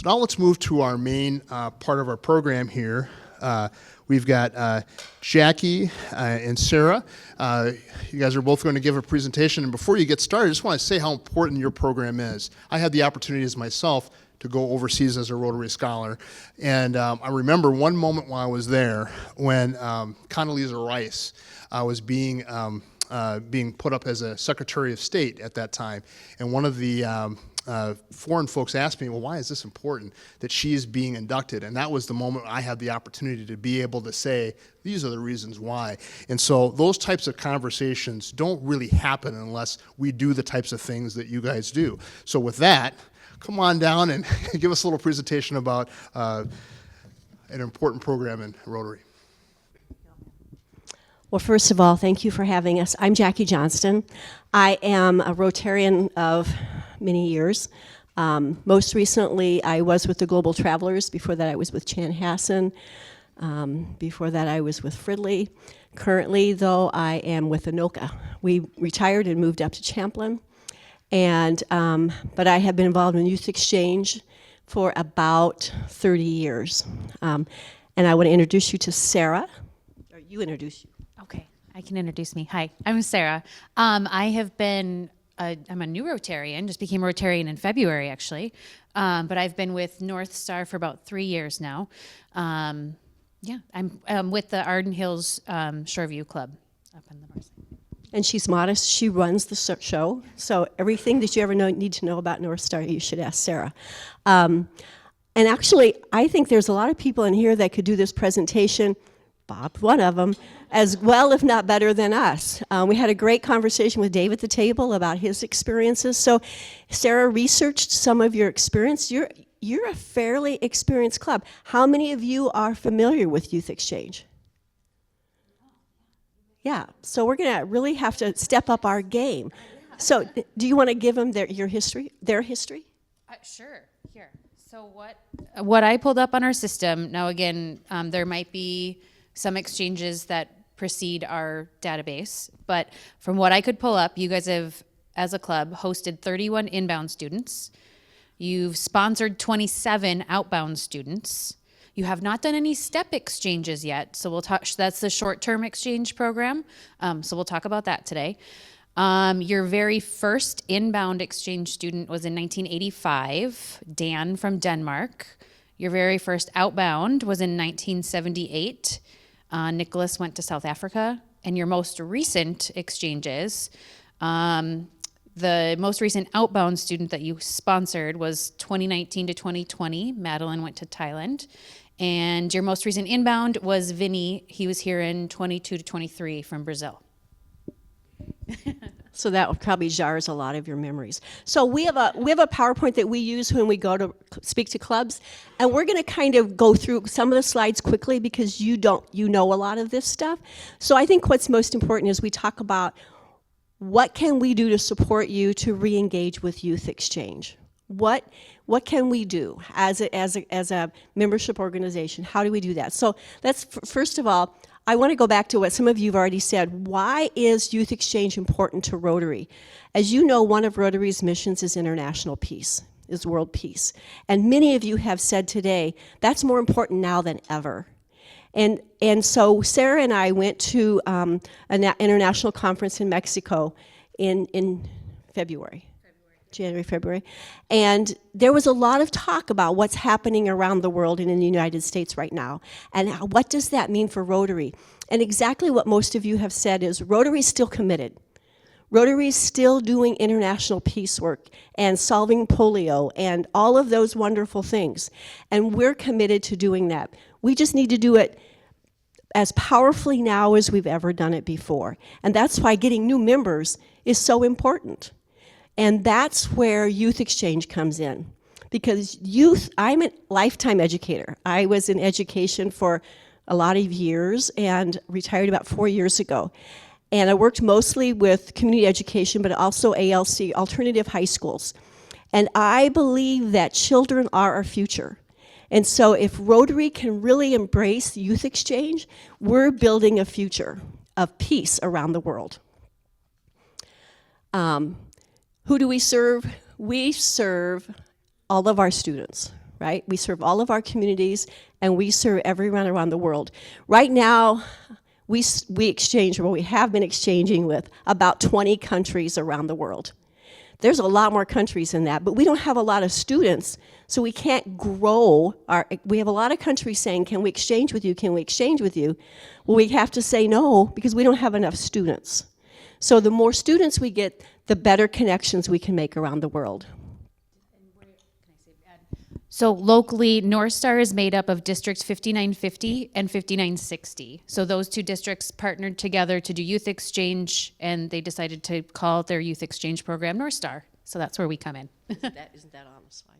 So now let's move to our main part of our program here. We've got Jackie and Sara. You guys are both going to give a presentation. And before you get started, I just want to say how important your program is. I had the opportunity as myself to go overseas as a Rotary Scholar. And I remember one moment while I was there when Condoleezza Rice was being put up as a Secretary of State at that time. And one of the foreign folks asked me, well, why is this important that she's being inducted? And that was the moment I had the opportunity to be able to say, these are the reasons why. And so those types of conversations don't really happen unless we do the types of things that you guys do. So with that, come on down and give us a little presentation about an important program in Rotary. Well, first of all, thank you for having us. I'm Jackie Johnston. I am a Rotarian of many years. Most recently, I was with the Global Travelers. Before that, I was with Chanhassen. Before that, I was with Fridley. Currently, though, I am with Anoka. We retired and moved up to Champlin. And but I have been involved in youth exchange for about 30 years. And I want to introduce you to Sara. Or you introduce you. Okay, I can introduce me. Hi, I'm Sara. I'm a new Rotarian, just became a Rotarian in February, actually. But I've been with North Star for about 3 years now. I'm with the Arden Hills Shoreview Club up in the north side. And she's modest. She runs the show. So everything that you ever need to know about North Star, you should ask Sara. And actually, I think there's a lot of people in here that could do this presentation, Bob, one of them, as well, if not better than us. We had a great conversation with Dave at the table about his experiences. So Sara researched some of your experience. You're a fairly experienced club. How many of you are familiar with youth exchange? Yeah, so we're going to really have to step up our game. So do you want to give them their history? Sure, here. So what I pulled up on our system, now again, there might be some exchanges that precede our database, but from what I could pull up, you guys have, as a club, hosted 31 inbound students. You've sponsored 27 outbound students. You have not done any step exchanges yet, so we'll talk. That's the short-term exchange program, so we'll talk about that today. Your very first inbound exchange student was in 1985, Dan from Denmark. Your very first outbound was in 1978. Nicholas went to South Africa. And your most recent exchanges, the most recent outbound student that you sponsored was 2019 to 2020. Madeline went to Thailand. And your most recent inbound was Vinny. He was here in 22 to 23 from Brazil. So that probably jars a lot of your memories. So we have a PowerPoint that we use when we go to speak to clubs, and we're going to kind of go through some of the slides quickly because you know a lot of this stuff. So I think what's most important is we talk about what can we do to support you to re-engage with youth exchange. What can we do as a membership organization? How do we do that? So let's first of all, I want to go back to what some of you have already said. Why is youth exchange important to Rotary? As you know, one of Rotary's missions is international peace, is world peace. And many of you have said today, that's more important now than ever. And so Sara and I went to an international conference in Mexico in February. January, February, and there was a lot of talk about what's happening around the world and in the United States right now, and what does that mean for Rotary? And exactly what most of you have said is Rotary's still committed. Rotary's still doing international peace work and solving polio and all of those wonderful things, and we're committed to doing that. We just need to do it as powerfully now as we've ever done it before, and that's why getting new members is so important. And that's where youth exchange comes in. Because I'm a lifetime educator. I was in education for a lot of years and retired about 4 years ago. And I worked mostly with community education, but also ALC, alternative high schools. And I believe that children are our future. And so if Rotary can really embrace youth exchange, we're building a future of peace around the world. Who do we serve? We serve all of our students. right? We serve all of our communities, and we serve everyone around the world. Right now, we exchange, or we have been exchanging with about 20 countries around the world. There's a lot more countries than that, but we don't have a lot of students, so we can't grow we have a lot of countries saying, can we exchange with you, can we exchange with you? Well, we have to say no, because we don't have enough students. So the more students we get, the better connections we can make around the world. So locally, North Star is made up of districts 5950 and 5960. So those two districts partnered together to do youth exchange, and they decided to call their youth exchange program North Star. So that's where we come in. Isn't that on the slide?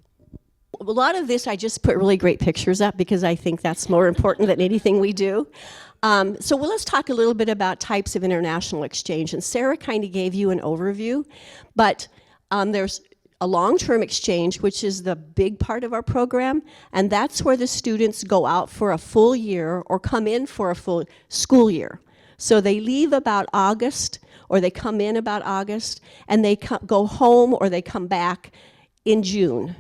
A lot of this, I just put really great pictures up because I think that's more important than anything we do. Let's talk a little bit about types of international exchange. And Sara kind of gave you an overview, but there's a long-term exchange, which is the big part of our program, and that's where the students go out for a full year or come in for a full school year. So they leave about August, or they come in about August, and they go home or they come back in June.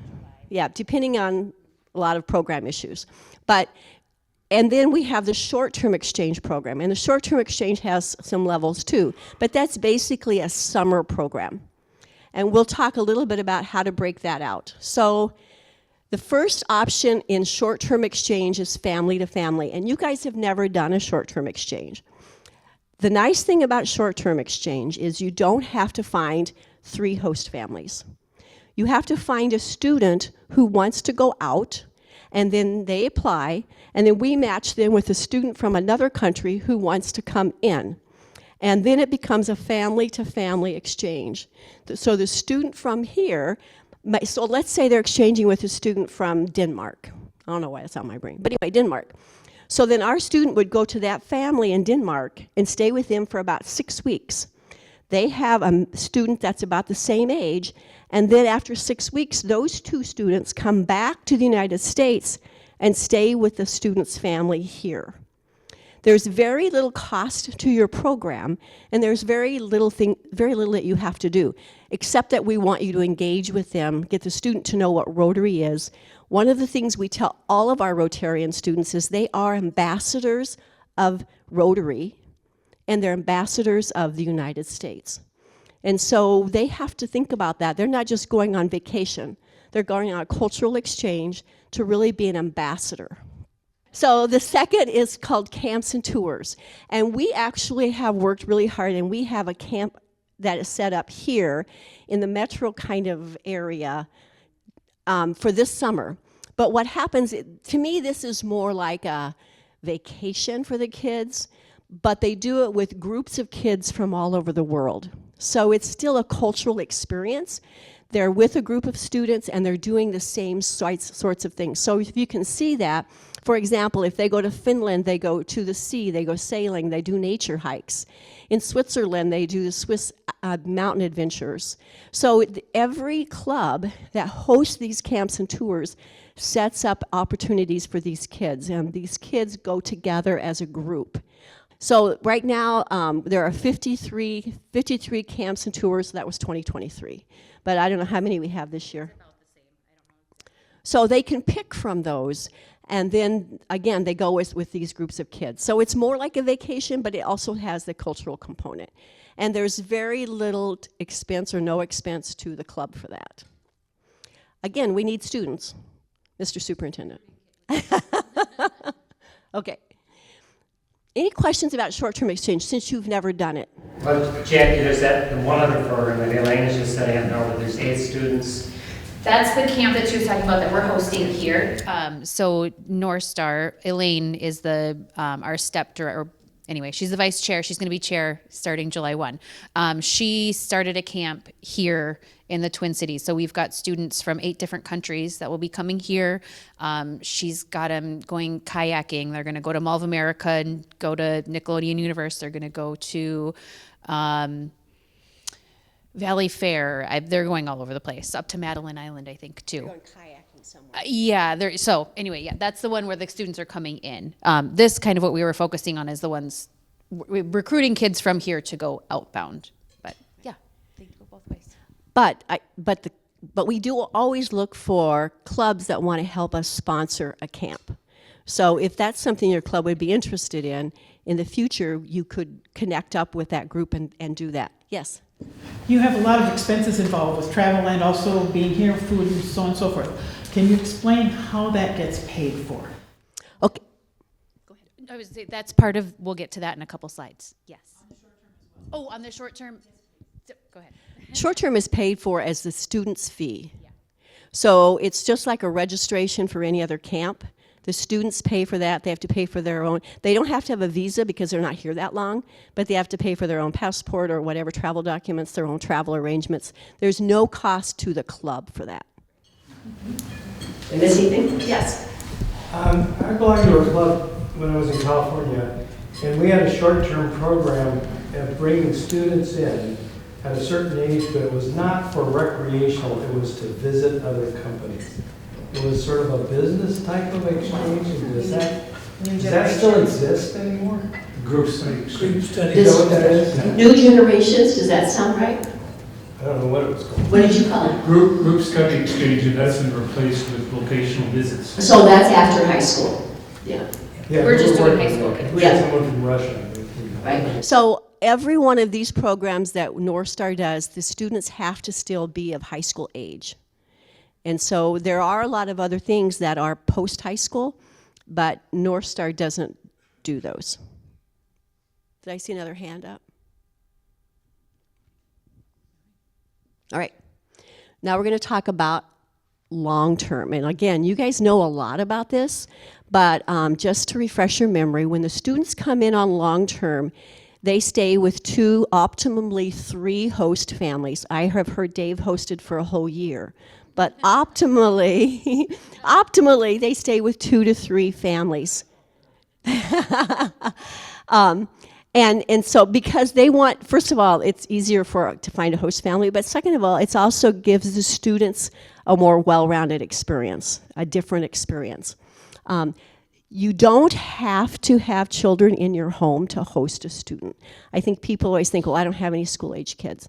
Yeah, depending on a lot of program issues. And then we have the short-term exchange program, and the short-term exchange has some levels too, but that's basically a summer program. And we'll talk a little bit about how to break that out. So the first option in short-term exchange is family to family, and you guys have never done a short-term exchange. The nice thing about short-term exchange is you don't have to find 3 host families. You have to find a student who wants to go out, and then they apply, and then we match them with a student from another country who wants to come in. And then it becomes a family-to-family exchange. So the student from here, so let's say they're exchanging with a student from Denmark. I don't know why that's on my brain, but anyway, Denmark. So then our student would go to that family in Denmark and stay with them for about 6 weeks. They have a student that's about the same age, and then after 6 weeks, those 2 students come back to the United States and stay with the student's family here. There's very little cost to your program, and there's very little that you have to do, except that we want you to engage with them, get the student to know what Rotary is. One of the things we tell all of our Rotarian students is they are ambassadors of Rotary, and they're ambassadors of the United States. And so they have to think about that. They're not just going on vacation. They're going on a cultural exchange to really be an ambassador. So the second is called camps and tours. And we actually have worked really hard, and we have a camp that is set up here in the metro kind of area for this summer. But what happens, to me, this is more like a vacation for the kids, but they do it with groups of kids from all over the world. So it's still a cultural experience. They're with a group of students, and they're doing the same sorts of things. So if you can see that, for example, if they go to Finland, they go to the sea, they go sailing, they do nature hikes. In Switzerland, they do the Swiss mountain adventures. So every club that hosts these camps and tours sets up opportunities for these kids, and these kids go together as a group. So right now, there are 53 camps and tours. That was 2023. But I don't know how many we have this year. About the same. I don't know. So they can pick from those, and then, again, they go with these groups of kids. So it's more like a vacation, but it also has the cultural component. And there's very little expense or no expense to the club for that. Again, we need students, Mr. Superintendent. Okay. Any questions about short-term exchange since you've never done it? Well, Jackie, there's that one other program that Elaine is just setting up now, but there's 8 students. That's the camp that she was talking about that we're hosting here. So North Star, Elaine is our step director. Anyway, she's the vice chair. She's going to be chair starting July 1. She started a camp here in the Twin Cities. So we've got students from 8 different countries that will be coming here. She's got them going kayaking. They're going to go to Mall of America and go to Nickelodeon Universe. They're going to go to Valley Fair. They're going all over the place, up to Madeline Island, I think, too. You're going kayaking somewhere. Yeah. So anyway, yeah, that's the one where the students are coming in. This kind of what we were focusing on is the ones recruiting kids from here to go outbound. But yeah, they go both ways. But but we do always look for clubs that want to help us sponsor a camp. So if that's something your club would be interested in the future, you could connect up with that group and do that. Yes? You have a lot of expenses involved with travel and also being here, food, and so on and so forth. Can you explain how that gets paid for? Okay. I would say that's part of, we'll get to that in a couple slides. Yes. Oh, on the short term, go ahead. Short term is paid for as the student's fee. So it's just like a registration for any other camp. The students pay for that. They have to pay for their own. They don't have to have a visa because they're not here that long, but they have to pay for their own passport or whatever travel documents, their own travel arrangements. There's no cost to the club for that. And this evening? Yes. I belonged to a club when I was in California, and we had a short-term program of bringing students in at a certain age, but it was not for recreational, it was to visit other companies. It was sort of a business type of exchange, and does that still exist anymore? Group study. Is that what that is? New generations, does that sound right? I don't know what it was called. What did you call it? Group study exchange, and that's been replaced with vocational visits. So that's after high school. Yeah. Yeah, We're just doing working high school on it. kids. We had Yeah. someone from Russia. Right. So every one of these programs that North Star does, the students have to still be of high school age. And so there are a lot of other things that are post-high school, but North Star doesn't do those. Did I see another hand up? All right. Now we're going to talk about long-term. And again, you guys know a lot about this, but just to refresh your memory, when the students come in on long-term, they stay with 2, optimally 3 host families. I have heard Dave hosted for a whole year. But optimally, they stay with 2 to 3 families. And so because they want, first of all, it's easier to find a host family, but second of all, it also gives the students a more well-rounded experience, a different experience. You don't have to have children in your home to host a student. I think people always think, well, I don't have any school-age kids.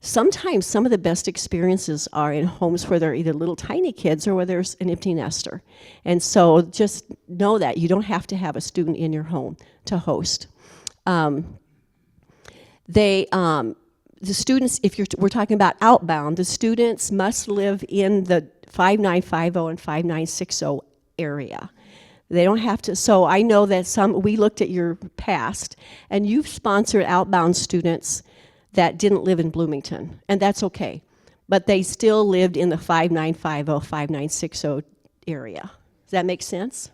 Sometimes some of the best experiences are in homes where there are either little tiny kids or where there's an empty nester. And so just know that you don't have to have a student in your home to host. The students, we're talking about outbound, the students must live in the 5950 and 5960 area. They don't have to, so I know that we looked at your past, and you've sponsored outbound students that didn't live in Bloomington, and that's okay. But they still lived in the 5950, 5960 area. Does that make sense?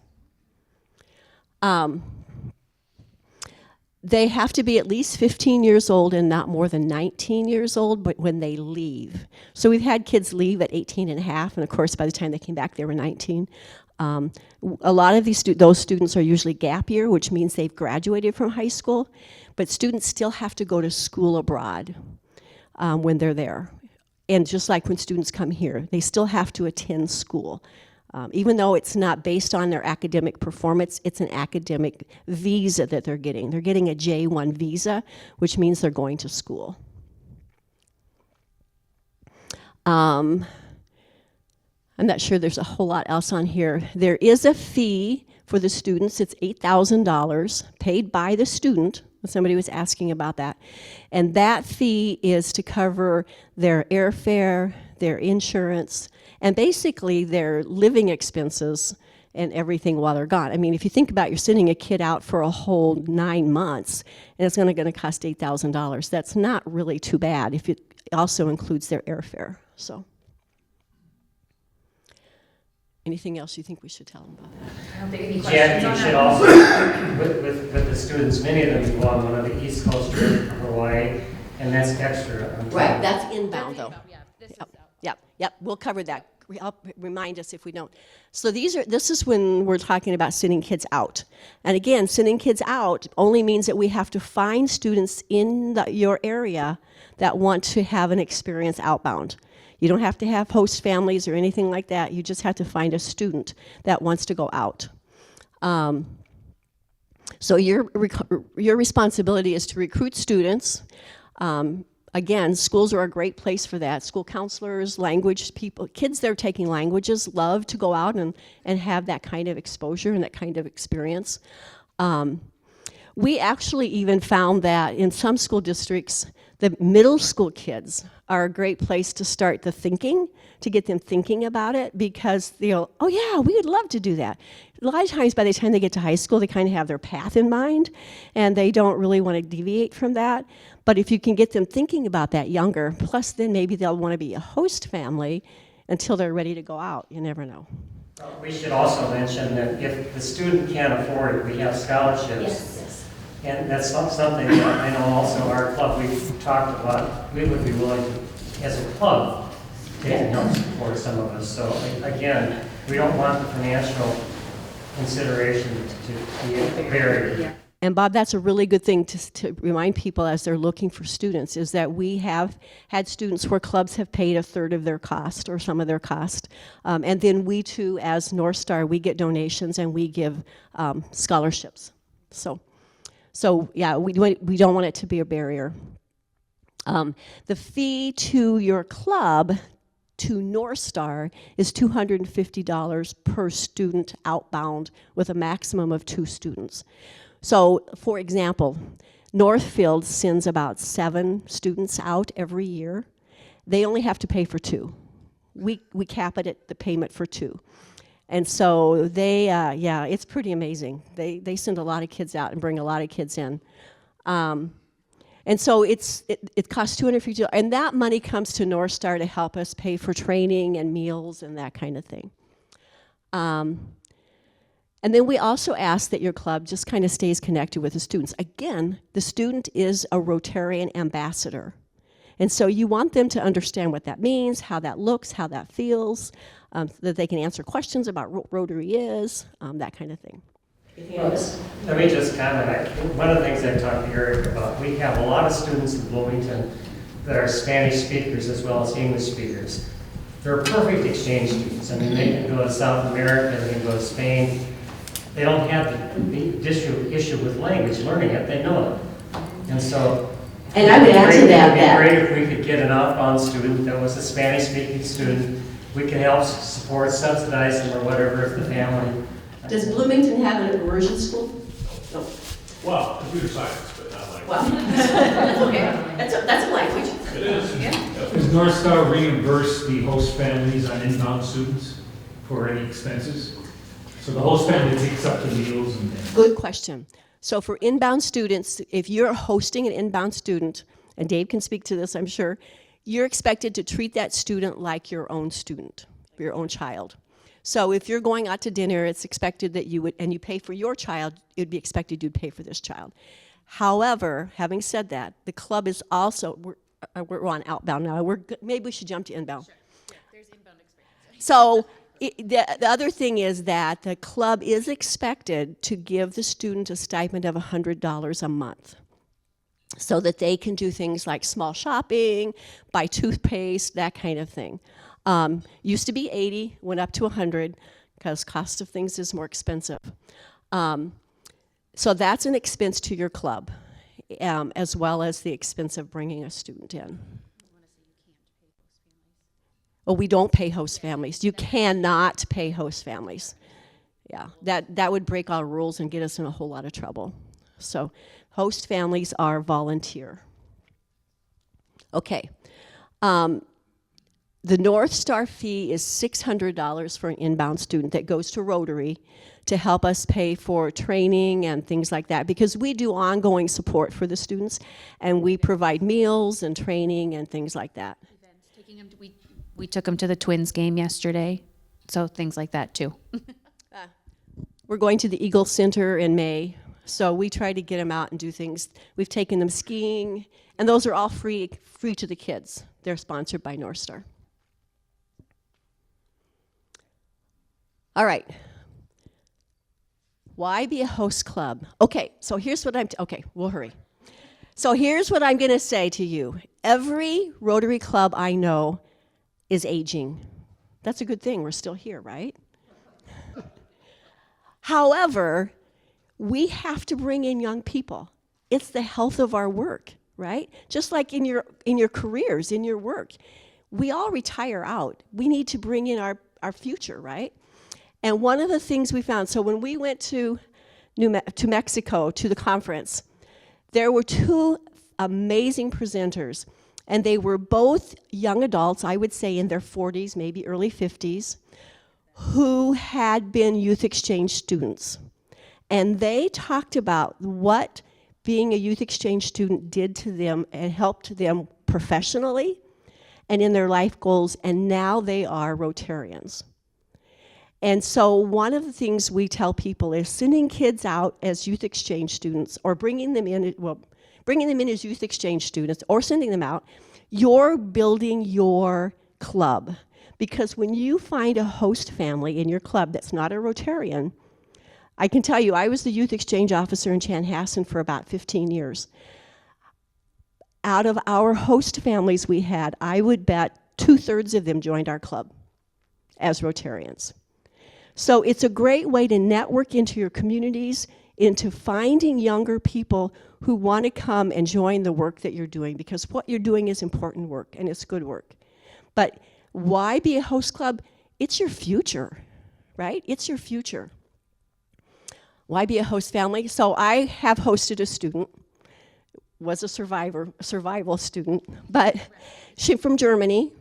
They have to be at least 15 years old and not more than 19 years old, but when they leave. So we've had kids leave at 18 and a half, and of course by the time they came back they were 19. A lot of those students are usually gap year, which means they've graduated from high school, but students still have to go to school abroad when they're there. And just like when students come here, they still have to attend school. Even though it's not based on their academic performance, it's an academic visa that they're getting. They're getting a J1 visa, which means they're going to school. I'm not sure there's a whole lot else on here. There is a fee for the students. It's $8,000 paid by the student. Somebody was asking about that. And that fee is to cover their airfare, their insurance, and basically their living expenses and everything while they're gone. I mean, if you think about, you're sending a kid out for a whole 9 months, and it's going to cost $8,000. That's not really too bad if it also includes their airfare. So, anything else you think we should tell them about that? I don't think any Jack, questions on you should that. also, with the students, many of them go on one of the East Coast trips to Hawaii, and that's extra. on top. Right, that's inbound though. Yeah, this is out. Yep, we'll cover that. Remind us if we don't. So this is when we're talking about sending kids out. And again, sending kids out only means that we have to find students in your area that want to have an experience outbound. You don't have to have host families or anything like that. You just have to find a student that wants to go out. So your responsibility is to recruit students. Again, schools are a great place for that. School counselors, language people, kids that are taking languages love to go out and have that kind of exposure and that kind of experience. We actually even found that in some school districts, the middle school kids are a great place to start the thinking, to get them thinking about it, because they'll, oh yeah, we would love to do that. A lot of times by the time they get to high school, they kind of have their path in mind, and they don't really want to deviate from that. But if you can get them thinking about that younger, plus then maybe they'll want to be a host family until they're ready to go out. You never know. We should also mention that if the student can't afford it, we have scholarships. Yes. And that's something that I know also our club, we've talked about, we would be willing to, as a club, take and help support some of us. So again, we don't want the financial consideration to be a barrier. And Bob, that's a really good thing to remind people as they're looking for students, is that we have had students where clubs have paid a third of their cost or some of their cost. And then we too, as North Star, we get donations and we give scholarships. So yeah, we don't want it to be a barrier. The fee to your club, to North Star, is $250 per student outbound with a maximum of 2 students. So, for example, Northfield sends about 7 students out every year. They only have to pay for 2. We cap it at the payment for 2. And so they, yeah, it's pretty amazing. They send a lot of kids out and bring a lot of kids in. And so it costs $250, and that money comes to North Star to help us pay for training and meals and that kind of thing. And then we also ask that your club just kind of stays connected with the students. Again, the student is a Rotarian ambassador. And so you want them to understand what that means, how that looks, how that feels, that they can answer questions about what Rotary is, that kind of thing. Let me just comment. One of the things I talked to Eric about, we have a lot of students in Bloomington that are Spanish speakers as well as English speakers. They're perfect exchange students. I mean, they can go to South America, they can go to Spain. They don't have the issue with language, learning it, they know it. And so, And I would add to that, it would be great if we could get an outbound student that was a Spanish-speaking student. We can help support, subsidize them or whatever if the family. does Bloomington have an immersion school? No. Well, computer science, but not like. Well, that's okay. That's a language. It is. Yeah. Does North Star reimburse the host families on inbound students for any expenses? So the host family takes up the meals and. Good question. So for inbound students, if you're hosting an inbound student, and Dave can speak to this, I'm sure, you're expected to treat that student like your own student, your own child. So if you're going out to dinner, it's expected that you would, and you pay for your child, it would be expected you'd pay for this child. However, having said that, the club is also, we're on outbound now. Maybe we should jump to inbound. Sure. Yeah, there's inbound experience. So the other thing is that the club is expected to give the student a stipend of $100 a month so that they can do things like small shopping, buy toothpaste, that kind of thing. Used to be 80, went up to 100 because cost of things is more expensive. So that's an expense to your club, as well as the expense of bringing a student in. Well, we don't pay host families. You cannot pay host families. Yeah, that would break our rules and get us in a whole lot of trouble. So host families are volunteer. Okay. The North Star fee is $600 for an inbound student that goes to Rotary to help us pay for training and things like that, because we do ongoing support for the students, and we provide meals and training and things like that. Events, taking them to, we took them to the Twins game yesterday, so things like that too. We're going to the Eagle Center in May, so we try to get them out and do things. We've taken them skiing, and those are all free to the kids. They're sponsored by North Star. All right. Why be a host club? Okay, so here's what okay, we'll hurry. So here's what I'm going to say to you. Every Rotary club I know is aging. That's a good thing. We're still here, right? However, we have to bring in young people. It's the health of our work. right? Just like in your careers, in your work. We all retire out. We need to bring in our future, right? And one of the things we found, so when we went to Mexico to the conference, there were two amazing presenters, and they were both young adults, I would say in their 40s, maybe early 50s, who had been youth exchange students. And they talked about what being a youth exchange student did to them and helped them professionally and in their life goals, and now they are Rotarians. And so one of the things we tell people is sending kids out as youth exchange students or bringing them in as youth exchange students or sending them out, you're building your club. Because when you find a host family in your club that's not a Rotarian, I can tell you, I was the youth exchange officer in Chanhassen for about 15 years. Out of our host families we had, I would bet 2/3 of them joined our club as Rotarians. So it's a great way to network into your communities, into finding younger people who want to come and join the work that you're doing, because what you're doing is important work and it's good work. But why be a host club? It's your future, right? It's your future. Why be a host family? So I have hosted a student, was a survival student, but she's from Germany,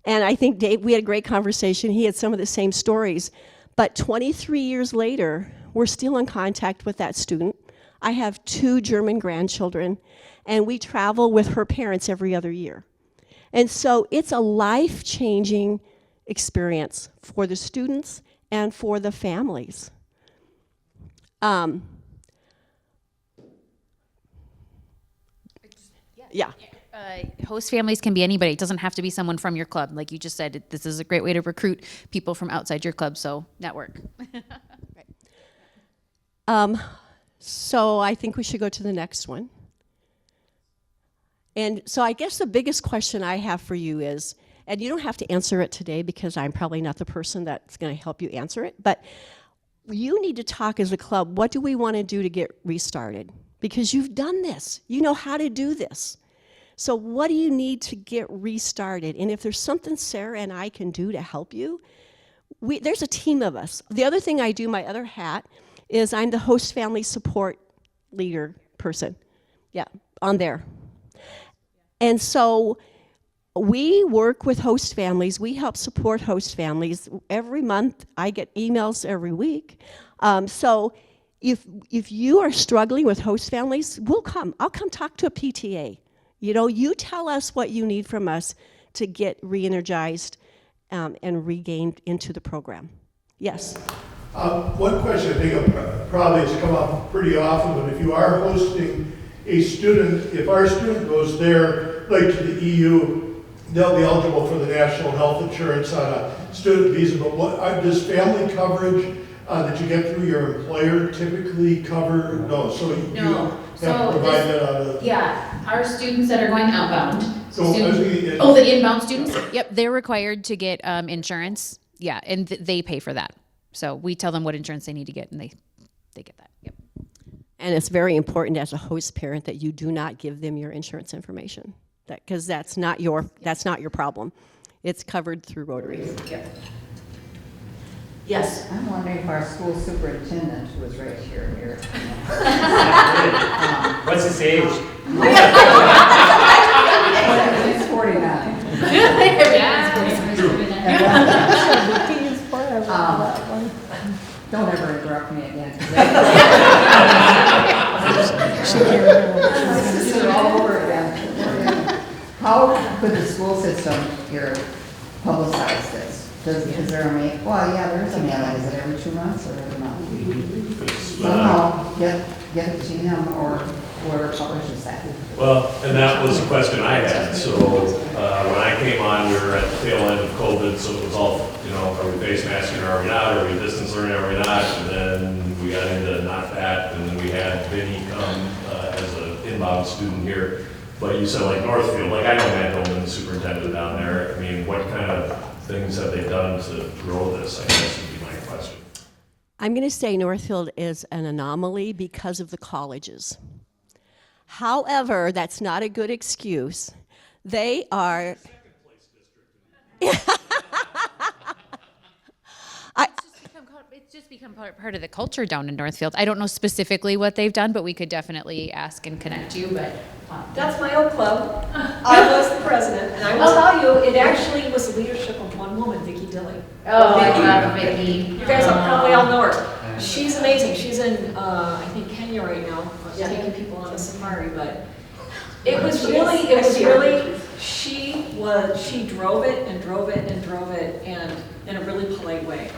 and I think Dave, we had a great conversation. He had some of the same stories, but 23 years later, we're still in contact with that student. I have 2 German grandchildren, and we travel with her parents every other year. And so it's a life-changing experience for the students and for the families. Yeah. Host families can be anybody. It doesn't have to be someone from your club. Like you just said, this is a great way to recruit people from outside your club, so network. So I think we should go to the next one. And so I guess the biggest question I have for you is, and you don't have to answer it today because I'm probably not the person that's going to help you answer it, but you need to talk as a club, what do we want to do to get restarted? Because you've done this. You know how to do this. So what do you need to get restarted? And if there's something Sara and I can do to help you, there's a team of us. The other thing I do, my other hat, is I'm the host family support leader person. Yeah, on there. And so we work with host families. We help support host families. Every month, I get emails every week. So if you are struggling with host families, I'll come talk to a PTA. You know, you tell us what you need from us to get re-energized and regained into the program. Yes? One question I think probably has come up pretty often, but if you are hosting a student, if our student goes there, like to the EU, they'll be eligible for the national health insurance on a student visa, but what does family coverage that you get through your employer typically cover? No, so you have to provide that out of... Yeah, our students that are going outbound. So the inbound students? Yep, they're required to get insurance. Yeah, and they pay for that. So we tell them what insurance they need to get, and they get that. Yep. And it's very important as a host parent that you do not give them your insurance information, because that's not your problem. It's covered through Rotary. Yep. Yes. I'm wondering if our school superintendent, who is right here. What's his age? He's 49. Don't ever interrupt me again. All over again. How could the school system here publicize this? Is there a mail? Well, yeah, there's a mailing. Is it every 2 months or every month? Somehow get it to him or whoever publishes that. Well, and that was a question I had. So when I came on, we were at the tail end of COVID, so it was all, are we face masking or are we not? Are we distance learning or are we not? And then we got into not that, and then we had Vinny come as an inbound student here. But you said like Northfield, like I know Matt Dolman, the superintendent down there. I mean, what kind of things have they done to grow this, I guess would be my question. I'm going to say Northfield is an anomaly because of the colleges. However, that's not a good excuse. They are. It's just become part of the culture down in Northfield. I don't know specifically what they've done, but we could definitely ask and connect you. But That's my old club. I was the president, and I will tell you, it actually was the leadership of one woman, Vicki Dilly. I love Vicki. You guys probably all know her. She's amazing. She's in, I think, Kenya right now, taking people on a safari, but it was really, she drove it and drove it and drove it, and in a really polite way.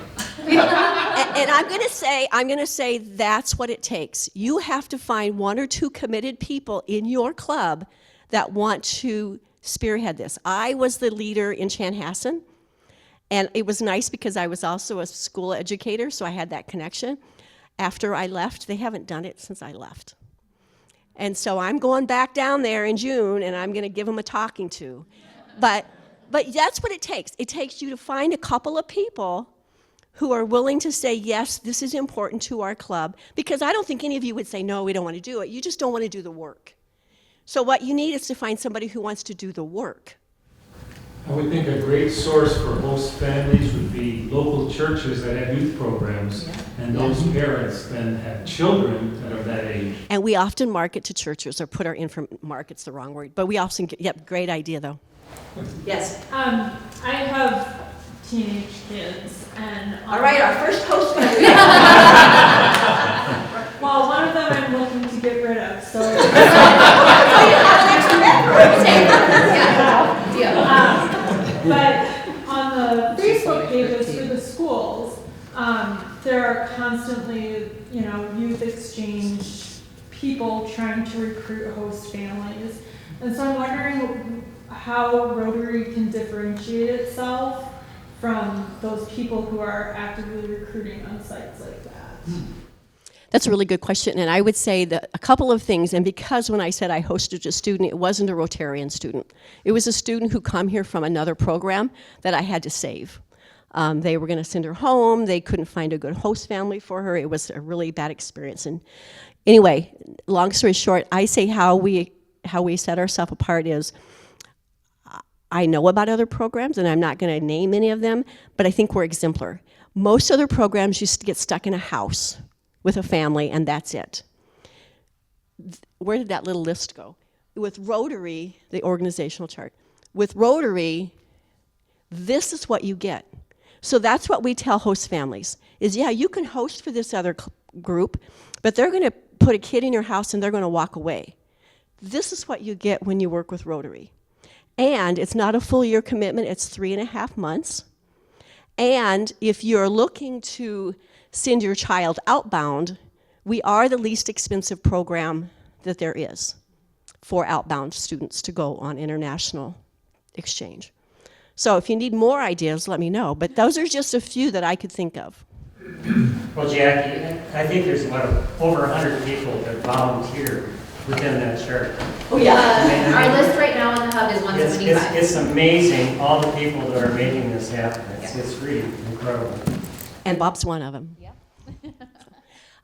And I'm going to say that's what it takes. You have to find one or two committed people in your club that want to spearhead this. I was the leader in Chanhassen, and it was nice because I was also a school educator, so I had that connection. After I left, they haven't done it since I left. And so I'm going back down there in June, and I'm going to give them a talking to. But that's what it takes. It takes you to find a couple of people who are willing to say, yes, this is important to our club, because I don't think any of you would say, no, we don't want to do it. You just don't want to do the work. So what you need is to find somebody who wants to do the work. I would think a great source for host families would be local churches that have youth programs, and those parents then have children that are that age. And we often market to churches, or put our market's the wrong word, but we often get, yep, great idea though. Yes. I have teenage kids, and All right, our first host family. well, one of them I'm looking to get rid of. So, but on the Facebook pages for the schools, there are constantly, youth exchange people trying to recruit host families, and so I'm wondering how Rotary can differentiate itself from those people who are actively recruiting on sites like that. That's a really good question, and I would say that a couple of things, and because when I said I hosted a student, it wasn't a Rotarian student. It was a student who come here from another program that I had to save. They were gonna send her home, they couldn't find a good host family for her, it was a really bad experience. And anyway, long story short, I say how we set ourselves apart is, I know about other programs, and I'm not gonna name any of them, but I think we're exemplar. Most other programs used to get stuck in a house with a family, and that's it. Where did that little list go? With Rotary, the organizational chart, with Rotary, this is what you get. So that's what we tell host families, is yeah, you can host for this other group, but they're gonna put a kid in your house and they're gonna walk away. This is what you get when you work with Rotary. And it's not a full year commitment, it's 3.5 months. And if you're looking to send your child outbound, we are the least expensive program that there is for outbound students to go on international exchange. So if you need more ideas, let me know. But those are just a few that I could think of. Well, Jackie, I think there's over 100 people that volunteer within that chart. Oh, yeah. Our list right now in the hub is 175. It's amazing, all the people that are making this happen. It's really incredible. And Bob's one of them. Yep.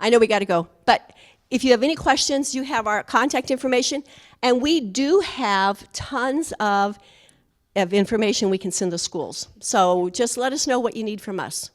I know we got to go, but if you have any questions, you have our contact information, and we do have tons of information we can send the schools. So just let us know what you need from us.